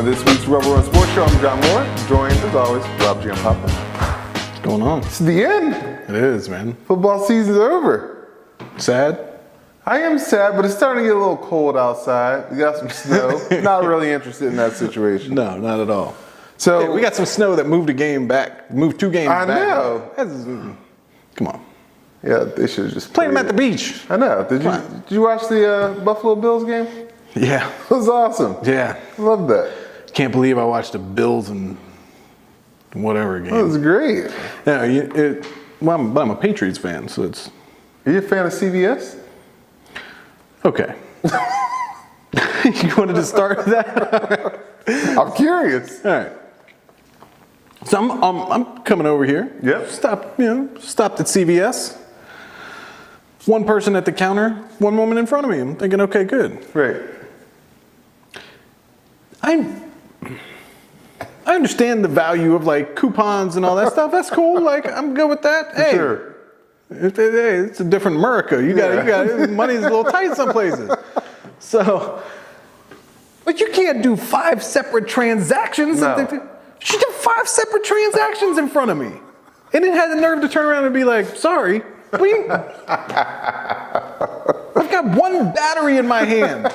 to this week's Rebel Run Sports Show. I'm John Moore, joined as always, Rob G. Poppin. What's going on? It's the end. It is, man. Football season's over. Sad? I am sad, but it's starting to get a little cold outside. We got some snow. Not really interested in that situation. No, not at all. So Hey, we got some snow that moved two games back. I know. Come on. Yeah, they should have just Played them played at the beach. I know. Did you watch the Buffalo Bills game? Yeah. It was awesome. Yeah. Love that. Can't believe I watched the Bills and whatever game. It was great. Yeah, I'm a Patriots fan, so it's... Are you a fan of CVS? Okay. You wanted to start with that? I'm curious. All right. So I'm coming over here. Yep. Stopped at CVS. One person at the counter, one woman in front of me. I'm thinking, okay, good. Right. I understand the value of like coupons and all that stuff. That's cool. Like I'm good with that. Hey, Sure. It's a different America. You got money's a little tight some places. So, but you can't do 5 separate transactions. No. She did 5 separate transactions in front of me, and it had the nerve to turn around and be like, "Sorry, I've got one battery in my hand.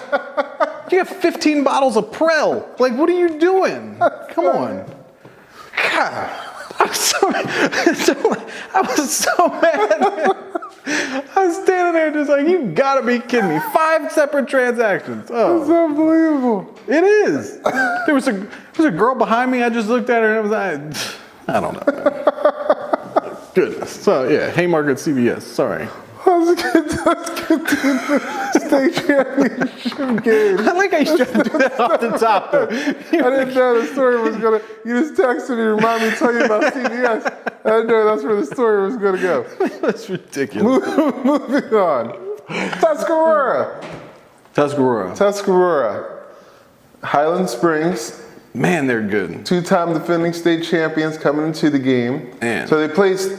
You have 15 bottles of Prel. Like, what are you doing? Come on." God, I was so mad. I was standing there just like, you gotta be kidding me. 5 separate transactions. Oh. It's unbelievable. It is. There was a girl behind me. I just looked at her and I was like, I don't know, man. Goodness. So, yeah, Haymarket CVS. Sorry. Let's get to the state championship game. I like how you tried to do that off the top, though. I didn't know the story was going to... You just texted me, remind me to tell you about CVS. I didn't know that's where the story was going to go. That's ridiculous. Moving on. Tuscarora. Highland Springs. Man, they're good. 2-time defending state champions coming into the game. Man. So they placed...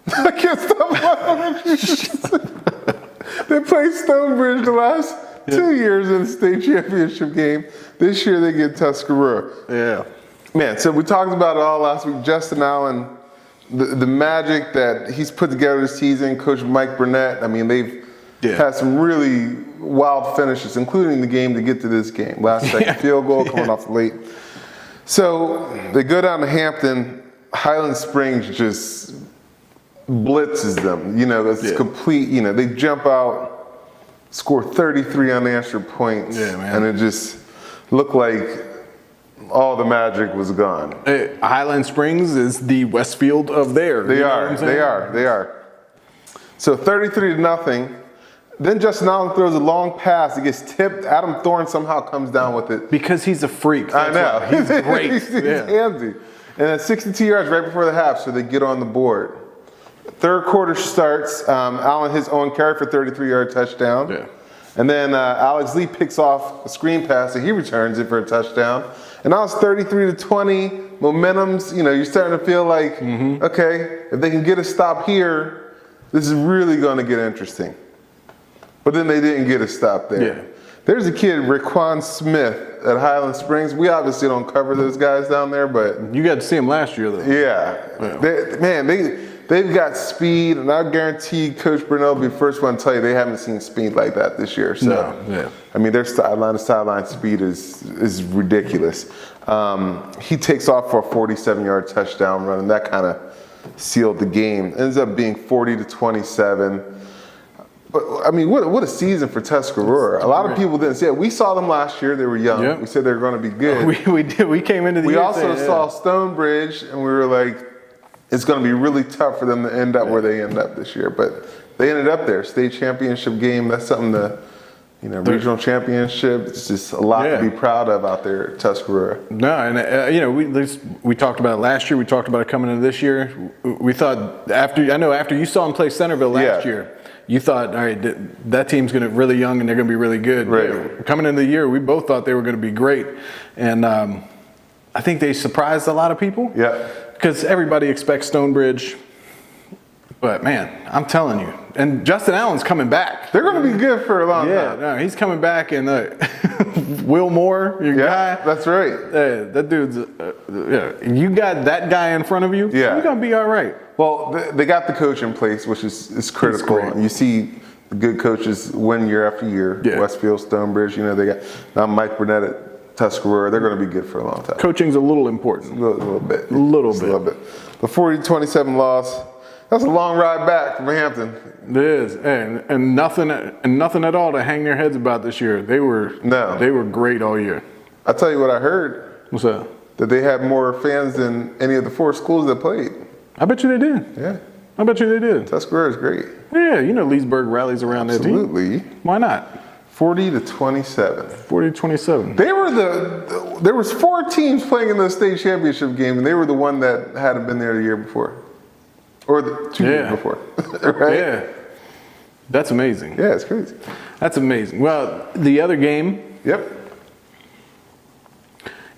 I can't stop laughing. They played Stonebridge the last 2 years in the state championship game. This year they get Tuscarora. Yeah. Man, so we talked about it all last week. Justin Allen, the magic that he's put together this season, Coach Mike Burnett, I mean, they've had some really wild finishes, including the game to get to this game. Last second field goal coming off late. So they go down to Hampton. Highland Springs just blitzes them. It's complete, they jump out, score 33 unanswered points. Yeah, man. And it just looked like all the magic was gone. Highland Springs is the Westfield of there. They are. So 33-0. Then Justin Allen throws a long pass. It gets tipped. Adam Thorne somehow comes down with it. Because he's a freak. I know. He's great. He's handsy. And then 62 yards right before the half, so they get on the board. Third quarter starts. Allen hits Owen Carey for 33-yard touchdown. Yeah. And then Alex Lee picks off a screen pass, and he returns it for a touchdown. And now it's 33-20. Momentum's, you're starting to feel like, okay, if they can get a stop here, this is really going to get interesting. But then they didn't get a stop there. Yeah. There's a kid, Raquan Smith, at Highland Springs. We obviously don't cover those guys down there, but... You got to see him last year, though. Yeah. They've got speed, and I guarantee Coach Burnell will be the first one to tell you they haven't seen speed like that this year. So, I mean, their sideline speed is ridiculous. He takes off for a 47-yard touchdown run, and that kind of sealed the game. Ends up being 40-27. But, I mean, what a season for Tuscarora. A lot of people didn't see it. We saw them last year. They were young. Yep. We said they were going to be good. We did. We came into the year. We also saw Stonebridge, and we were like, it's going to be really tough for them to end up where they end up this year. But they ended up there. State championship game, that's something to, regional championship. It's just a lot to be proud of out there at Tuscarora. No, and, we talked about it last year. We talked about it coming into this year. We thought after you saw them play Centerville last year, you thought, all right, that team's going to really young and they're going to be really good. Right. Coming into the year, we both thought they were going to be great. And I think they surprised a lot of people. Yeah. Because everybody expects Stonebridge. But, man, I'm telling you, And Justin Allen's coming back. They're going to be good for a long time. No, he's coming back, and Will Moore, your guy. That's right. That dude's. You got that guy in front of you. Yeah. You're gonna be all right. Well, they got the coach in place, which is critical. You see the good coaches win year after year. Yeah. Westfield, Stonebridge. They got now Mike Burnett at Tuscarora. They're going to be good for a long time. Coaching's a little important. A little bit. A little bit. The 40-27 loss. That's a long ride back from Hampton. It is, and nothing at all to hang their heads about this year. They were great all year. I'll tell you what I heard. What's that? That they had more fans than any of the 4 schools that played. I bet you they did. Yeah. I bet you they did. Tuscarora is great. Yeah, Leesburg rallies around that team. Absolutely. Why not? 40-27. 40-27. They were there was 4 teams playing in the state championship game, and they were the one that hadn't been there the year before. Or the 2 years before. Right? Yeah. That's amazing. Yeah, it's crazy. That's amazing. Well, the other game. Yep.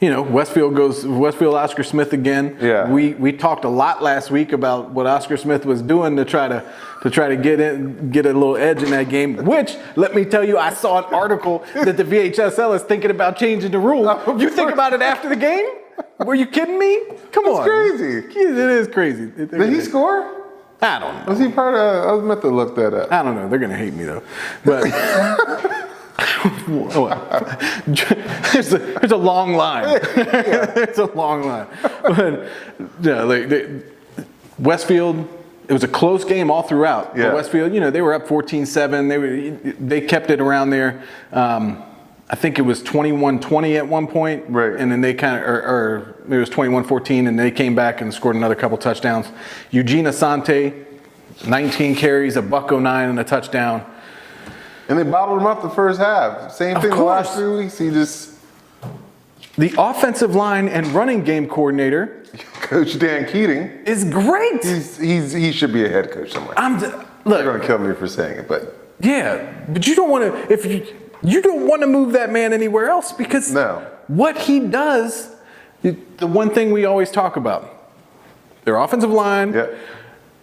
Westfield Oscar Smith again. Yeah. We talked a lot last week about what Oscar Smith was doing to try to get a little edge in that game, which, let me tell you, I saw an article that the VHSL is thinking about changing the rule. You think about it after the game? Were you kidding me? Come on. It's crazy. It is crazy. Did he score? I don't know. Was he part of? I was meant to look that up. I don't know. They're going to hate me, though. But there's a long line. There's a long line. But, Westfield, it was a close game all throughout. Yeah. But Westfield, they were up 14-7. They kept it around there. I think it was 21-20 at one point. Right. And then they kind of, or it was 21-14, and they came back and scored another couple touchdowns. Eugene Asante, 19 carries, $109 and a touchdown. And they bottled him up the first half. Same thing the last 3 weeks. The offensive line and running game coordinator, Coach Dan Keating, is great. He should be a head coach somewhere. Look, they're going to kill me for saying it, but yeah, but you don't want to. You don't want to move that man anywhere else because what he does, the one thing we always talk about, their offensive line. Yeah.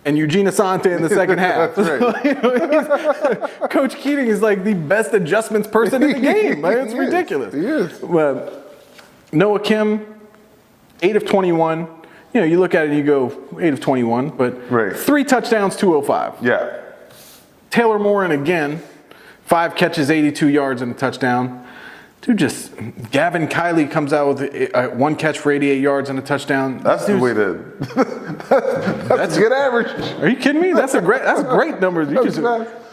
And Eugene Asante in the second half. That's right. Coach Keating is like the best adjustments person in the game. It's ridiculous. He is. Well, Noah Kim, 8 of 21. You look at it and you go 8 of 21, but 3 touchdowns, 205. Yeah. Taylor Morin again, 5 catches, 82 yards and a touchdown. Dude, Gavin Kiley comes out with 1 catch for 88 yards and a touchdown. That's the way to. That's a good average. Are you kidding me? That's great numbers. You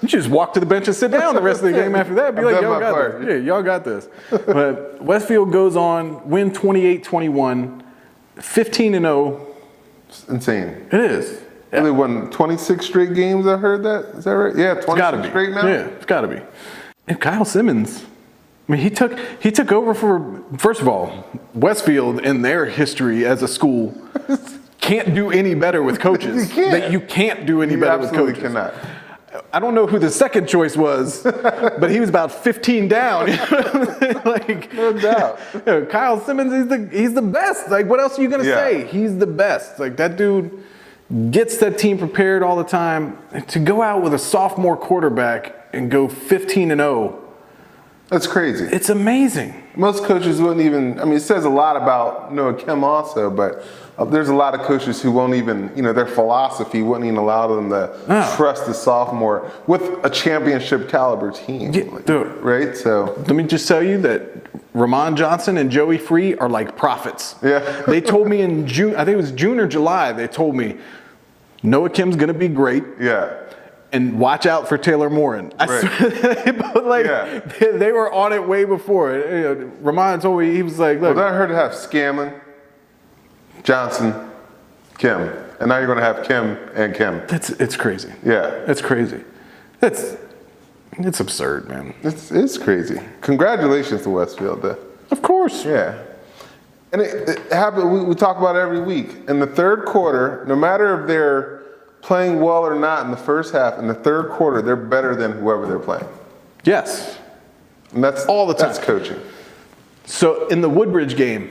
just walk to the bench and sit down the rest of the game after that. Be like, y'all got this. Yeah, y'all got this. But Westfield goes on, win 28-21, 15-0. It's insane. It is. And they won 26 straight games. I heard that. Is that right? Yeah, 26 straight now. Yeah, it's got to be. And Kyle Simmons. I mean, he took over for, first of all, Westfield in their history as a school can't do any better with coaches. You can't do any better with coaches. Cannot. I don't know who the second choice was, but he was about 15 down. No doubt. Kyle Simmons, he's the best. Like, what else are you gonna say? He's the best. Like, that dude gets that team prepared all the time. To go out with a sophomore quarterback and go 15-0. That's crazy. It's amazing. Most coaches wouldn't even, it says a lot about Noah Kim also, but there's a lot of coaches who won't even, their philosophy wouldn't even allow them to trust the sophomore with a championship caliber team. Yeah, dude. Right? So let me just tell you that Ramon Johnson and Joey Free are like prophets. Yeah. They told me in June, I think it was June or July, they told me Noah Kim's going to be great. Yeah. And watch out for Taylor Morin. I swear, they were on it way before. Ramon told me, he was like, look. Well, I heard to have Scanlon, Johnson, Kim. And now you're going to have Kim and Kim. It's crazy. Yeah. It's crazy. It's absurd, man. It's crazy. Congratulations to Westfield, though. Of course. Yeah. And it happened, we talk about it every week. In the third quarter, no matter if they're playing well or not in the first half, in the third quarter, they're better than whoever they're playing. Yes. And that's all the time. That's coaching. So in the Woodbridge game,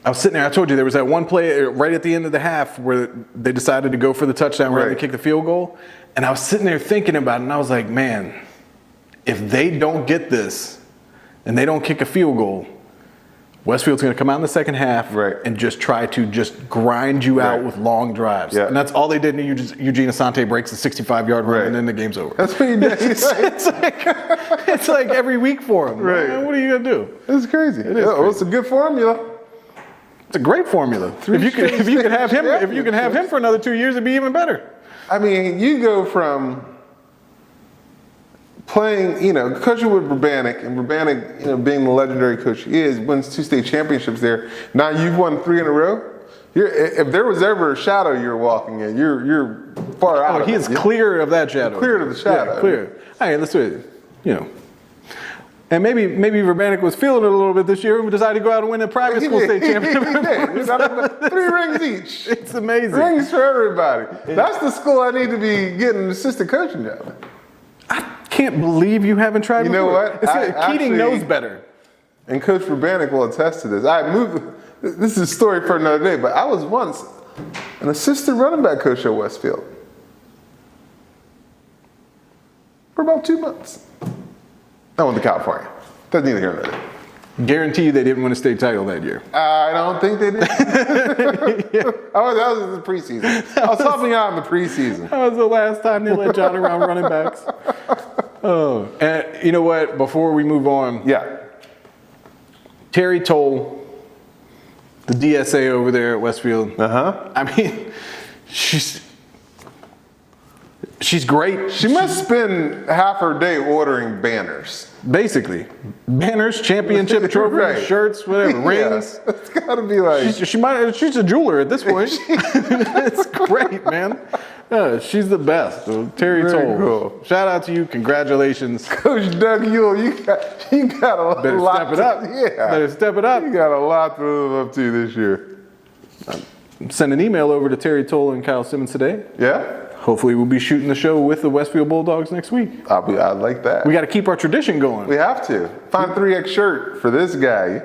I was sitting there. I told you there was that one play right at the end of the half where they decided to go for the touchdown rather than kick the field goal. And I was sitting there thinking about it, and I was like, man, if they don't get this and they don't kick a field goal, Westfield's going to come out in the second half and just try to just grind you out with long drives. And that's all they did. And Eugene Asante breaks the 65-yard run, and then the game's over. That's what he did. It's like every week for him. Man, what are you going to do? It's crazy. It's a good formula. It's a great formula. If you can have him for another 2 years, it'd be even better. I mean, you go from playing, coaching with Brabanic, and Brabanic, being the legendary coach he is, wins 2 state championships there. Now you've won 3 in a row. If there was ever a shadow you're walking in, you're far out. He is clear of that shadow. Clear of the shadow. Yeah, clear. All right, let's do it. And maybe Brabanic was feeling it a little bit this year and decided to go out and win a private school state championship. 3 rings each. It's amazing. Rings for everybody. That's the school I need to be getting an assistant coaching job. I can't believe you haven't tried before. You know what? Keating knows better. And Coach Brabanic will attest to this. This is a story for another day, but I was once an assistant running back coach at Westfield for about 2 months. I went to California. That's neither here nor there. Guarantee you they didn't win a state title that year. I don't think they did. That was in the preseason. I was helping out in the preseason. That was the last time they let John around running backs. Oh, and you know what? Before we move on, Terry Toll, the DSA over there at Westfield. I mean, she's great. She must spend half her day ordering banners. Basically, banners, championship trophies, shirts, whatever, rings. It's got to be like she's a jeweler at this point. It's great, man. She's the best. So, Terry Toll. Cool. Shout out to you. Congratulations, Coach Doug Ewell. You got a better lot. Step it up. Better step it up. You got a lot to live up to this year. Send an email over to Terry Toll and Kyle Simmons today. Yeah. Hopefully we'll be shooting the show with the Westfield Bulldogs next week. I'd like that. We got to keep our tradition going. We have to. Find 3X shirt for this guy.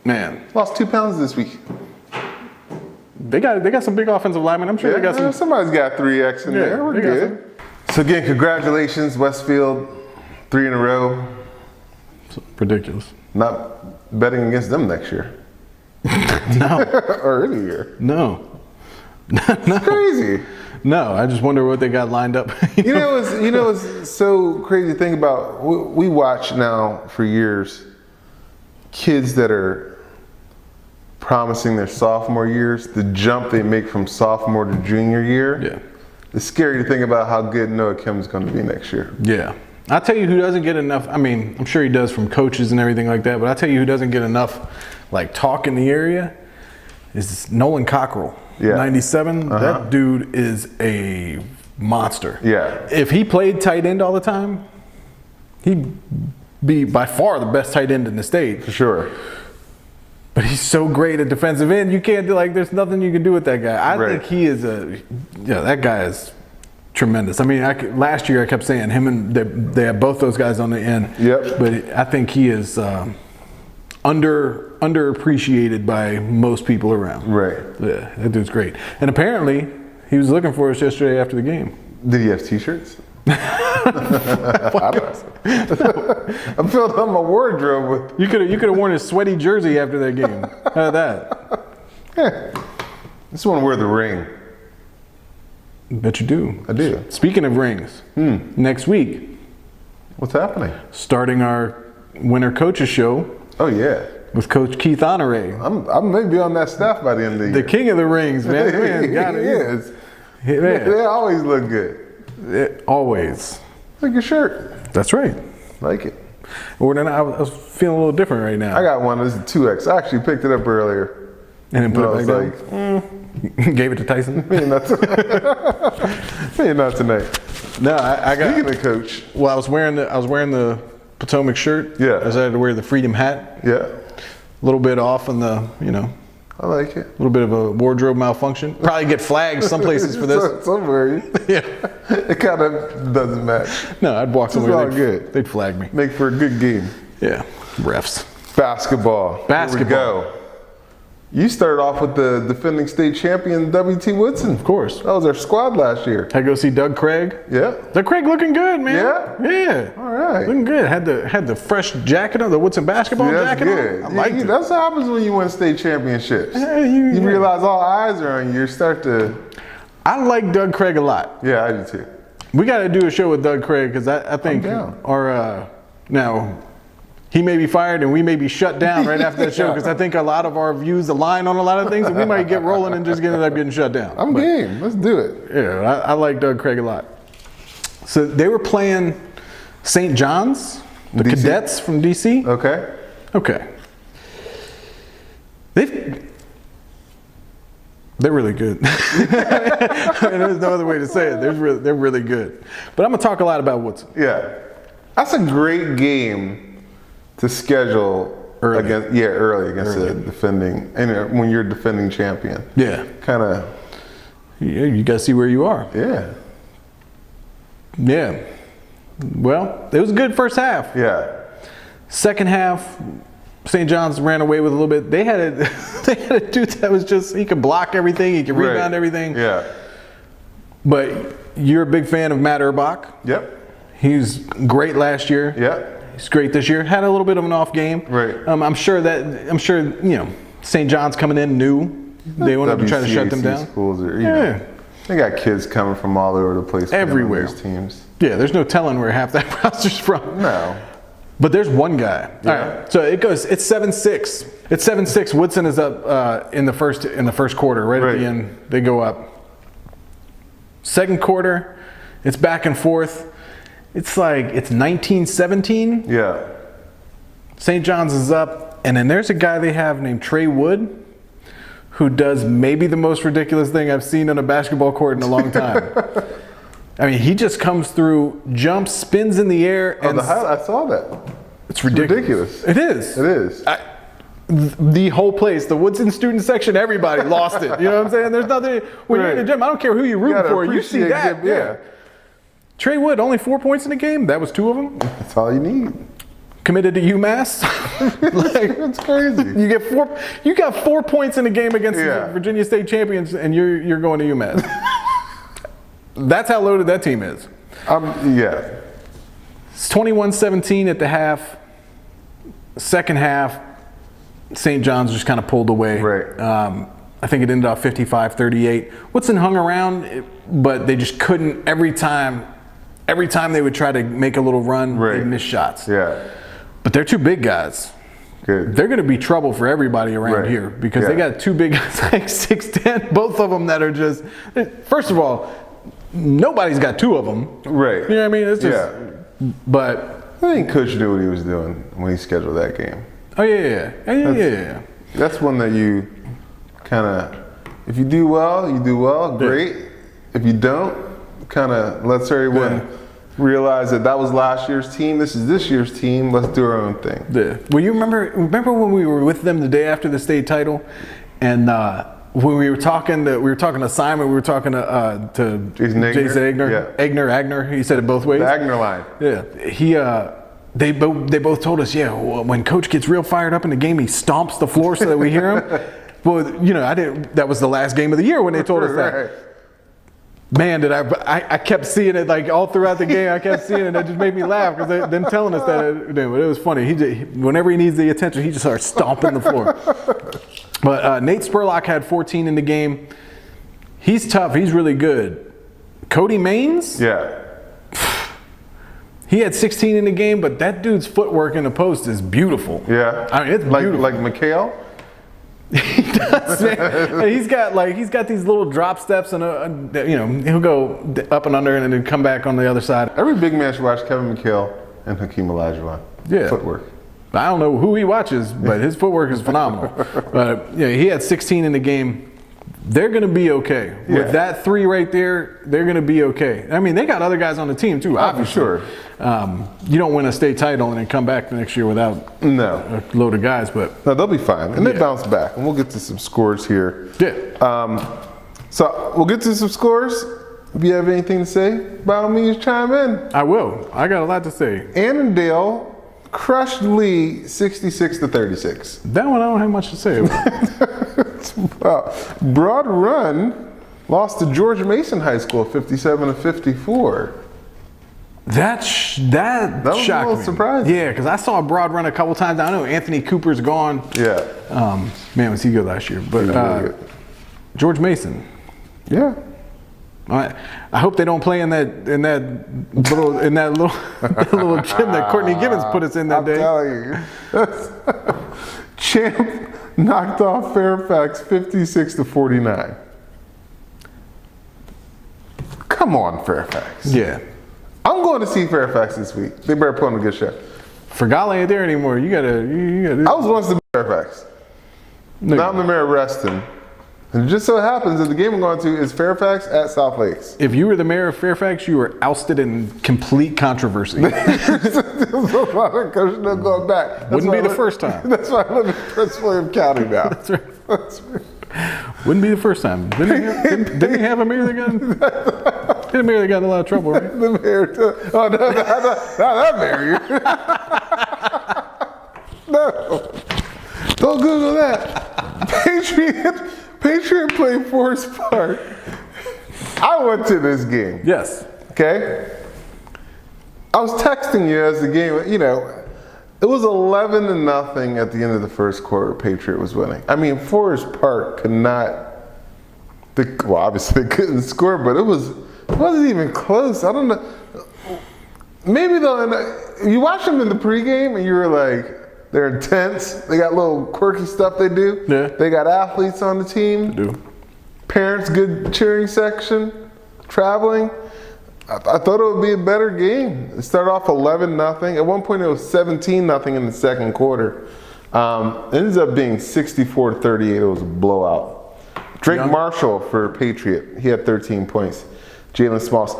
Man. Lost 2 pounds this week. They got some big offensive linemen. I'm sure they got some. Somebody's got 3X in there. We're good. So again, congratulations, Westfield. 3 in a row. It's ridiculous. Not betting against them next year. No. Or any year. No. It's crazy. No, I just wonder what they got lined up. It's so crazy to think about. We watch now for years kids that are promising their sophomore years, the jump they make from sophomore to junior year. Yeah. It's scary to think about how good Noah Kim's going to be next year. Yeah. I'll tell you who doesn't get enough. I mean, I'm sure he does from coaches and everything like that, but I'll tell you who doesn't get enough talk in the area is Nolan Cockrell. 97, that dude is a monster. Yeah. If he played tight end all the time, he'd be by far the best tight end in the state. For sure. But he's so great at defensive end, you can't do there's nothing you can do with that guy. I think he is that guy is tremendous. I mean, last year I kept saying him and they have both those guys on the end. Yep. But I think he is underappreciated by most people around. Right. Yeah, that dude's great. And apparently, he was looking for us yesterday after the game. Did he have T-shirts? I filled up my wardrobe with. You could have worn his sweaty jersey after that game. How about that? Yeah. I just want to wear the ring. Bet you do. I do. Speaking of rings, next week. What's happening? Starting our winter coaches show. Oh yeah. With Coach Keith Honore. I may be on that staff by the end of the year. The king of the rings, man. They always look good. Always. Like your shirt. That's right. Like it. Well, then I was feeling a little different right now. I got one. This is 2X. I actually picked it up earlier. And then put it back down? Gave it to Tyson? Maybe not tonight. No, I got. Speaking of coach. Well, I was wearing the Potomac shirt. Yeah. I decided to wear the Freedom hat. Yeah. A little bit off on the, I like it. A little bit of a wardrobe malfunction. Probably get flagged some places for this. Somewhere. Yeah. It kind of doesn't match. No, I'd walk somewhere. It's all good. They'd flag me. Make for a good game. Yeah. Refs. Basketball. Here we go. You started off with the defending state champion, W.T. Woodson. Of course. That was our squad last year. Had to go see Doug Craig. Yeah. Doug Craig looking good, man. Yeah? Yeah. All right. Looking good. Had the fresh jacket on, the Woodson basketball jacket good. on. I liked it. That's what happens when you win state championships. Yeah, you realize all eyes are on you. You start to... I like Doug Craig a lot. Yeah, I do too. We got to do a show with Doug Craig because I think our... now... He may be fired and we may be shut down right after that show because I think a lot of our views align on a lot of things and we might get rolling and just end up getting shut down. I'm game. Let's do it. Yeah, I like Doug Craig a lot. So they were playing St. John's, the DC? Cadets from DC. Okay. Okay. They're really good. There's no other way to say it. They're really good. But I'm going to talk a lot about Woodson. Yeah. That's a great game to schedule early against the defending, and when you're defending champion. Yeah. Kind of. Yeah, you got to see where you are. Yeah. Yeah. Well, it was a good first half. Yeah. Second half, St. John's ran away with a little bit. They had a dude that was just, he could block everything, he could rebound everything. Yeah. But you're a big fan of Matt Urbach. Yep. He was great last year. Yep. He's great this year. Had a little bit of an off game. Right. I'm sure St. John's coming in new. They wanted to try to shut them down. Schools are, they got kids coming from all over the place. Everywhere. These teams. Yeah, there's no telling where half that roster's from. No. But there's one guy. Yeah. All right. So it goes. It's 7-6. It's 7-6. Woodson is up in the first quarter. Right at the end, they go up. Second quarter, it's back and forth. It's like it's 19-17. Yeah. St. John's is up, and then there's a guy they have named Trey Wood, who does maybe the most ridiculous thing I've seen on a basketball court in a long time. I mean, he just comes through, jumps, spins in the air, and I saw that. It's ridiculous. It is. It is. The whole place, the Woodson student section, everybody lost it. You know what I'm saying? There's nothing. When you're in the gym, I don't care who you're rooting for. You see that. Yeah. Trey Wood, only 4 points in the game. That was 2 of them. That's all you need. Committed to UMass. That's crazy. You got 4 points in the game against the Virginia State champions, and you're going to UMass. That's how loaded that team is. Yeah. It's 21-17 at the half. Second half, St. John's just kind of pulled away. Right. I think it ended up 55-38. Woodson hung around, but they just couldn't. Every time they would try to make a little run, they'd miss shots. Yeah. But they're 2 big guys. Good. They're going to be trouble for everybody around here because they got 2 big guys like 6'10", both of them that are just. First of all, nobody's got 2 of them. Right. You know what I mean? It's just. But I think Coach knew what he was doing when he scheduled that game. Oh yeah. That's one that you kind of, if you do well, you do well, great. Yeah. If you don't, kind of lets everyone realize that was last year's team. This is this year's team. Let's do our own thing. Yeah. Well, you remember when we were with them the day after the state title, and when we were talking to Simon, we were talking to Jason Agner. Agner. He said it both ways. The Agner line. Yeah. They both told us, when Coach gets real fired up in the game, he stomps the floor so that we hear him. Well, that was the last game of the year when they told us that. Right. Man, I kept seeing it like all throughout the game. I kept seeing it. It just made me laugh because them telling us that. But it was funny. Whenever he needs the attention, he just starts stomping the floor. But Nate Spurlock had 14 in the game. He's tough. He's really good. Cody Maines? Yeah. He had 16 in the game, but that dude's footwork in the post is beautiful. Yeah. I mean, it's beautiful. Like McHale? He does, man. He's got these little drop steps and he'll go up and under and then come back on the other side. Every big man should watch Kevin McHale and Hakeem Olajuwon. Yeah. Footwork. I don't know who he watches, but his footwork is phenomenal. But he had 16 in the game. They're going to be okay. Yeah. With that 3 right there, they're going to be okay. I mean, they got other guys on the team too, obviously. Sure. You don't win a state title and then come back the next year without a load of guys, but no, they'll be fine. And they bounce back. And we'll get to some scores here. Yeah. So we'll get to some scores. If you have anything to say, by all means, chime in. I will. I got a lot to say. Annandale crushed Lee 66-36. That one I don't have much to say about. Wow. Broad Run lost to George Mason High School 57-54. That was shocked a little me. surprising. Yeah, because I saw Broad Run a couple times. I know Anthony Cooper's gone. Yeah. Man, was he good last year? But Really good. George Mason. Yeah. I hope they don't play in that little little gym that Courtney Gibbons put us in that day. I'm telling you. Champ knocked off Fairfax 56-49. Come on, Fairfax. Yeah. I'm going to see Fairfax this week. They better put on a good show. Fergal ain't there anymore. You gotta. I was once the Fairfax. No, Now I'm the mayor of Reston. And it just so happens that the game I'm going to is Fairfax at South Lakes. If you were the mayor of Fairfax, you were ousted in complete controversy. There's a lot of coaches not going back. That's Wouldn't why be I the live- first time. That's why I live in Prince William County now. That's right. That's right. Wouldn't be the first time. Didn't he have a mayor that got in a lot of trouble, right? The mayor. Oh, no, not that mayor. No. Don't Google that. Patriot played Forest Park. I went to this game. Yes. Okay? I was texting you as the game, it was 11-0 at the end of the first quarter. Patriot was winning. I mean, Forest Park could not, well, obviously they couldn't score, but it wasn't even close. I don't know. Maybe you watch them in the pregame and you were like, they're intense. They got little quirky stuff they do. Yeah. They got athletes on the team. They do. Parents, good cheering section, traveling. I thought it would be a better game. It started off 11-0. At one point, it was 17-0 in the second quarter. It ended up being 64-38. It was a blowout. Drake Marshall for Patriot. He had 13 points. Jalen Smalls.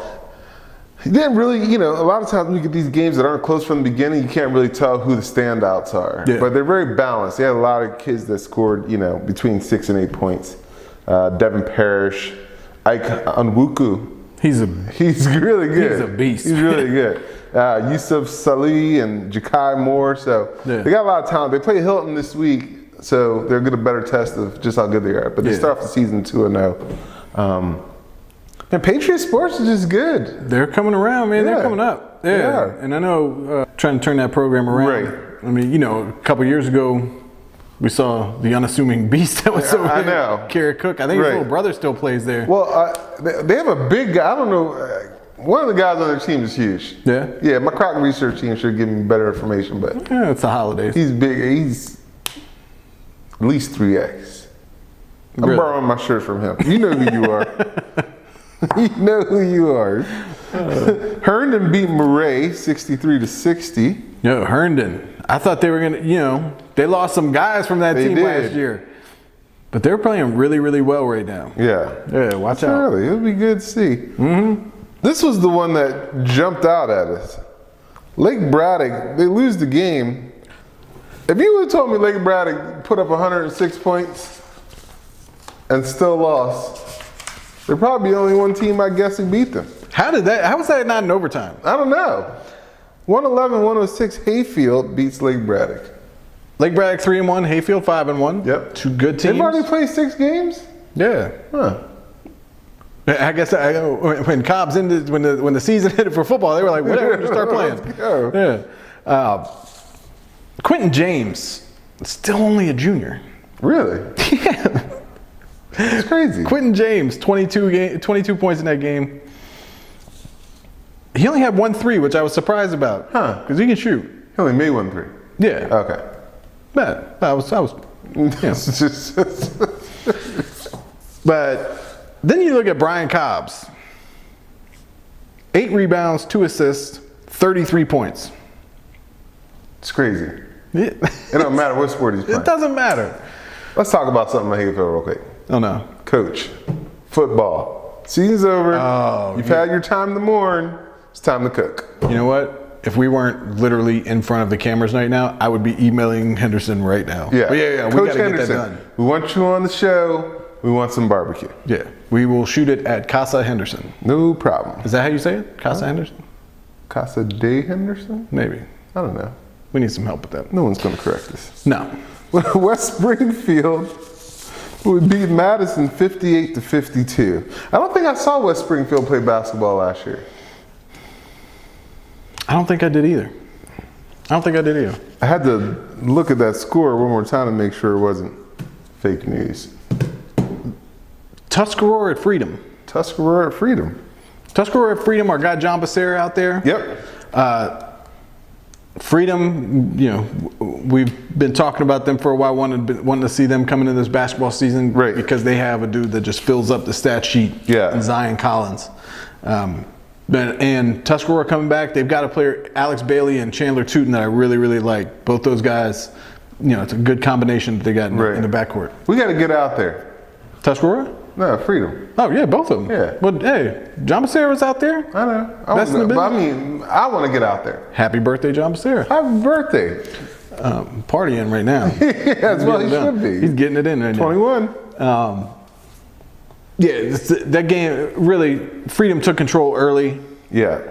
He didn't really, a lot of times when you get these games that aren't close from the beginning, you can't really tell who the standouts are. Yeah. But they're very balanced. They had a lot of kids that scored, between 6 and 8 points. Devin Parrish, Ike Onwuku. He's really good. He's a beast. He's really good. Yusuf Salih and Jakai Moore. So Yeah. they got a lot of talent. They play Hilton this week, so they'll get a better test of just how good they are. But they start off the season 2-0. And Patriot Sports is just good. They're coming around, man. Yeah. They're coming up. Yeah. They are. And I know trying to turn that program around. Right. I mean, a couple years ago, we saw the unassuming beast that was over I there. know. Kerry Cook. I think his Right. little brother still plays there. Well, they have a big guy. I don't know. One of the guys on their team is huge. Yeah? Yeah, my crack research team should give me better information, but Yeah, it's the holidays. he's big. He's at least 3X. I'm Really? borrowing my shirt from him. You know who you are. You know who you are. Herndon beat Murray 63-60. Yo, Herndon. I thought they were going to, they lost some guys from that They team did. last year. But they're playing really, really well right now. Yeah. Yeah, watch out. Early. It'll be good to see. Mm-hmm. This was the one that jumped out at us. Lake Braddock, they lose the game. If you would have told me Lake Braddock put up 106 points and still lost, there'd probably be only one team I guess who beat them. How was that not in overtime? I don't know. 111-106 Hayfield beats Lake Braddock. Lake Braddock 3-1, Hayfield 5-1. Yep. Two good teams. They've already played 6 games? Yeah. Huh. I guess when Cobb's ended, when the season ended for football, they were like, whatever, just start playing. Let's go. Yeah. Quentin James, still only a junior. Really? Yeah. It's crazy. Quentin James, 22 points in that game. He only had 1 3, which I was surprised about. Huh. Because he can shoot. He only made 1 3. Yeah. Okay. But I was. It's just But then you look at Brian Cobbs. 8 rebounds, 2 assists, 33 points. it's crazy. It It don't matter what sport he's playing. doesn't matter. Let's talk about something I hate for real quick. Oh no. Coach, football. Season's over. Oh, You've had your time to mourn. It's time to cook. You know what? If we weren't literally in front of the cameras right now, I would be emailing Henderson right now. Yeah. But yeah. We Coach gotta Henderson, get that done. we want you on the show. We want some barbecue. Yeah. We will shoot it at Casa Henderson. No problem. Is that how you say it? Casa Henderson? Casa de Henderson? Maybe. I don't know. We need some help with that. No one's going to correct us. No. West Springfield We beat Madison 58-52. I don't think I saw West Springfield play basketball last year. I don't think I did either. I had to look at that score one more time to make sure it wasn't fake news. Tuscarora at Freedom. Tuscarora at Freedom. Our guy John Becerra out there. Yep. Freedom, we've been talking about them for a while, wanting to see them coming into this basketball season. Right. Because they have a dude that just fills up the stat sheet. Yeah. In Zion Collins. And Tuscarora coming back, they've got a player, Alex Bailey and Chandler Tootin, that I really, really like. Both those guys, it's a good combination that they got in the backcourt. We got to get out there. Tuscarora? No, Freedom. Oh, yeah, both of them. Yeah. But, hey, John Becerra was out there. I know. I want to get out there. Happy birthday, John Becerra. Happy birthday. Partying right now. Yeah, that's what he should be. He's getting it in right 21. now. Yeah, that game, really, Freedom took control early. Yeah.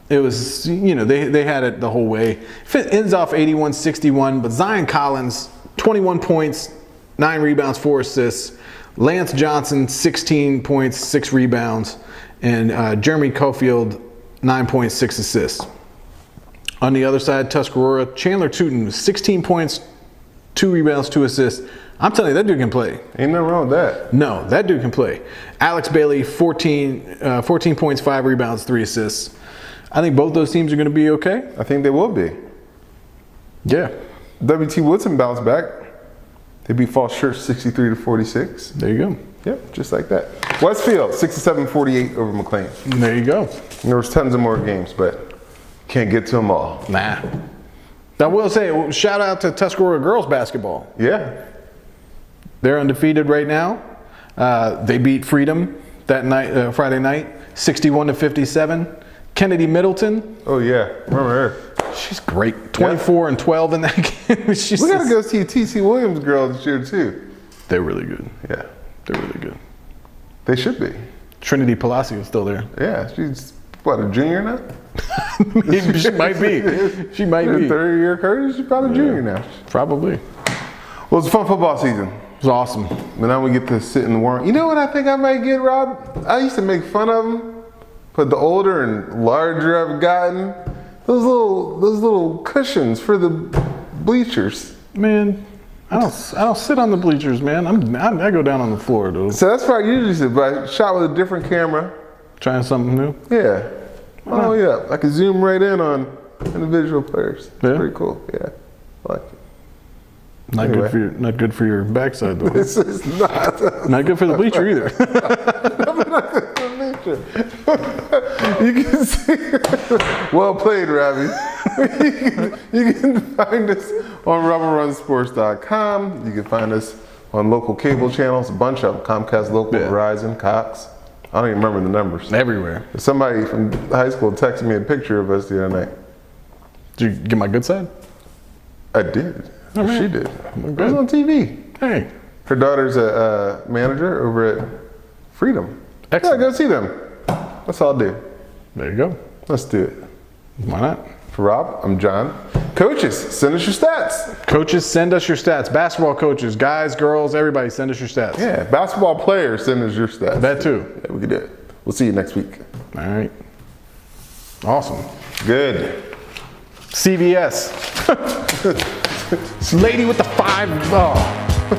It was, they had it the whole way. It ends off 81-61, but Zion Collins, 21 points, 9 rebounds, 4 assists. Lance Johnson, 16 points, 6 rebounds. And Jeremy Cofield, 9 points, 6 assists. On the other side, Tuscarora, Chandler Tootin, 16 points, 2 rebounds, 2 assists. I'm telling you, that dude can play. Ain't nothing wrong with that. No, that dude can play. Alex Bailey, 14 points, 5 rebounds, 3 assists. I think both those teams are going to be okay. I think they will be. Yeah. WT Woodson bounced back. They beat Falls Church 63-46. There you go. Yep, just like that. Westfield 67-48 over McLean. There you go. And there was tons of more games, but can't get to them all. Nah. I will say, shout out to Tuscarora girls basketball. Yeah. They're undefeated right now. They beat Freedom that night, Friday night, 61-57. Kennedy Middleton. Oh yeah, remember her? She's great. 24 and 12 in that game. We gotta go see TC Williams girl this year too. They're really good. Yeah, they're really good. They should be. Trinity Palacio is still there. Yeah, she's what, a junior now? She might be. She might be. Third year Curtis, she's probably a junior now. Probably. Well, it's a fun football season. It was awesome. But now we get to sit and warm. You know what I think I might get, Rob? I used to make fun of them, but the older and larger I've gotten, those little cushions for the bleachers. Man, I don't sit on the bleachers, man. I go down on the floor, dude. So that's where I usually sit, but I shot with a different camera. Trying something new? Yeah. Oh yeah, I can zoom right in on individual players. It's pretty cool. Yeah, I like it. Not good for your backside though. This is not. Not good for the bleacher either. You can see. Well played, Ravi. You can find us on rubberrunsports.com. You can find us on local cable channels, a bunch of them. Comcast, Local, Verizon, Cox. I don't even remember the numbers. Everywhere. Somebody from high school texted me a picture of us the other night. Did you get my good side? I did. Oh, man. She did. It was on TV. Hey. Her daughter's a manager over at Freedom. Excellent. Yeah, go see them. That's all I'll do. There you go. Let's do it. Why not? For Rob, I'm John. Coaches, send us your stats. Coaches, send us your stats. Basketball coaches, guys, girls, everybody, send us your stats. Yeah, basketball players, send us your stats. That too. Yeah, we can do it. We'll see you next week. All right. Awesome. Good. CVS. Lady with the 5. Oh,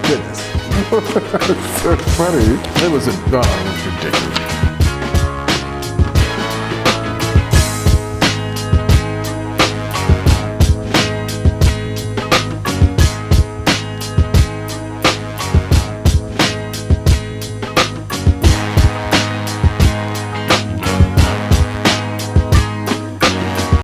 goodness. That's so funny. It was ridiculous.